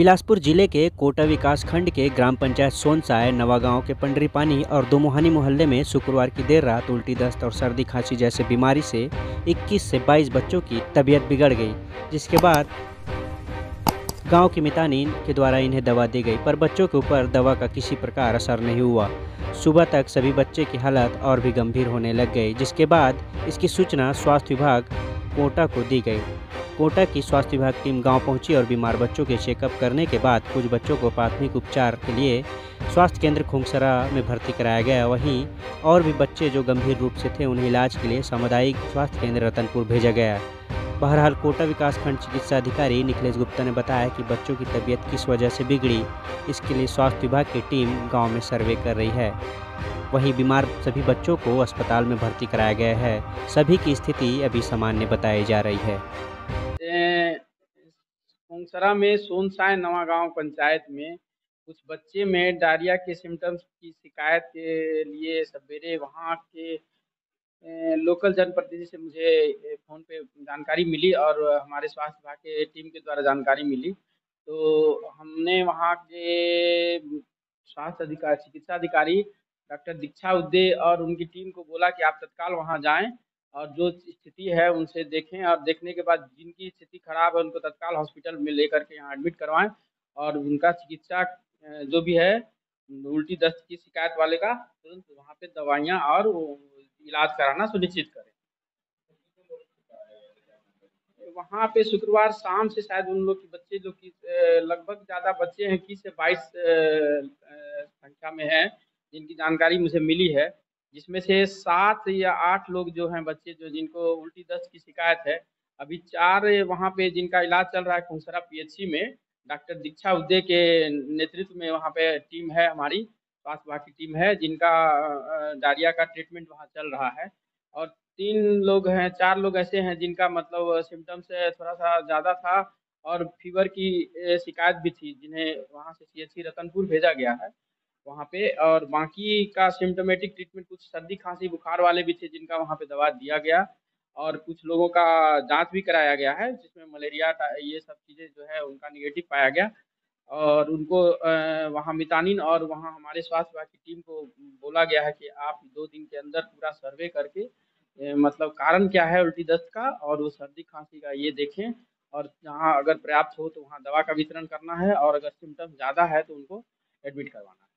बिलासपुर जिले के कोटा विकास खंड के ग्राम पंचायत सोनसाय नवागांव के पंडरीपानी और दोमुहानी मोहल्ले में शुक्रवार की देर रात उल्टी दस्त और सर्दी खांसी जैसे बीमारी से 21 से 22 बच्चों की तबीयत बिगड़ गई, जिसके बाद गांव की मितानिन के द्वारा इन्हें दवा दी गई, पर बच्चों के ऊपर दवा का किसी प्रकार असर नहीं हुआ। सुबह तक सभी बच्चे की हालत और भी गंभीर होने लग गई, जिसके बाद इसकी सूचना स्वास्थ्य विभाग कोटा को दी गई। कोटा की स्वास्थ्य विभाग टीम गांव पहुंची और बीमार बच्चों के चेकअप करने के बाद कुछ बच्चों को प्राथमिक उपचार के लिए स्वास्थ्य केंद्र खोंगसरा में भर्ती कराया गया। वहीं और भी बच्चे जो गंभीर रूप से थे उन्हें इलाज के लिए सामुदायिक स्वास्थ्य केंद्र रतनपुर भेजा गया। बहरहाल कोटा विकासखंड चिकित्सा अधिकारी निखिलेश गुप्ता ने बताया कि बच्चों की तबीयत किस वजह से बिगड़ी, इसके लिए स्वास्थ्य विभाग की टीम गांव में सर्वे कर रही है। वहीं बीमार सभी बच्चों को अस्पताल में भर्ती कराया गया है। सभी की स्थिति अभी सामान्य बताई जा रही है। खोंगसरा में सोनसाय नवागांव पंचायत में कुछ बच्चे में डायरिया के सिम्टम्स की शिकायत के लिए सवेरे वहां के लोकल जनप्रतिनिधि से मुझे फ़ोन पे जानकारी मिली और हमारे स्वास्थ्य विभाग के टीम के द्वारा जानकारी मिली। तो हमने वहाँ के स्वास्थ्य अधिकारी चिकित्सा अधिकारी डॉक्टर दीक्षा उदय और उनकी टीम को बोला कि आप तत्काल वहाँ जाएँ और जो स्थिति है उनसे देखें और देखने के बाद जिनकी स्थिति खराब है उनको तत्काल हॉस्पिटल में लेकर के यहाँ एडमिट करवाएँ और उनका चिकित्सा जो भी है उल्टी दस्त की शिकायत वाले का तुरंत वहाँ पे दवाइयाँ और इलाज कराना सुनिश्चित करें। वहाँ पे शुक्रवार शाम से शायद उन लोग के बच्चे जो कि लगभग ज़्यादा बच्चे हैं 21 से 22 संख्या में हैं, जिनकी जानकारी मुझे मिली है, जिसमें से 7 या 8 लोग जो हैं बच्चे जो जिनको उल्टी दस्त की शिकायत है। अभी 4 वहाँ पे जिनका इलाज चल रहा है खोंगसरा पीएचसी में, डॉक्टर दीक्षा उदय के नेतृत्व में वहाँ पे टीम है, हमारी स्वास्थ्य विभाग की टीम है, जिनका डायरिया का ट्रीटमेंट वहाँ चल रहा है। और 3 लोग हैं 4 लोग ऐसे हैं जिनका मतलब सिम्पटम्स थोड़ा-सा ज़्यादा था और फ़ीवर की शिकायत भी थी, जिन्हें वहाँ से सीएचसी रतनपुर भेजा गया है वहाँ पे। और बाकी का सिम्प्टोमेटिक ट्रीटमेंट कुछ सर्दी, खाँसी, बुखार वाले भी थे जिनका वहाँ पे दवा दिया गया और कुछ लोगों का जाँच भी कराया गया है, जिसमें मलेरिया का ये सब चीज़ें जो है उनका नेगेटिव पाया गया और उनको वहाँ मितानिन और वहाँ हमारे स्वास्थ्य विभाग की टीम को बोला गया है कि आप 2 दिन के अंदर पूरा सर्वे करके मतलब कारण क्या है उल्टी दस्त का और वो सर्दी खांसी का ये देखें और जहाँ अगर पर्याप्त हो तो वहाँ दवा का वितरण करना है और अगर सिम्टम्स ज़्यादा है तो उनको एडमिट करवाना है।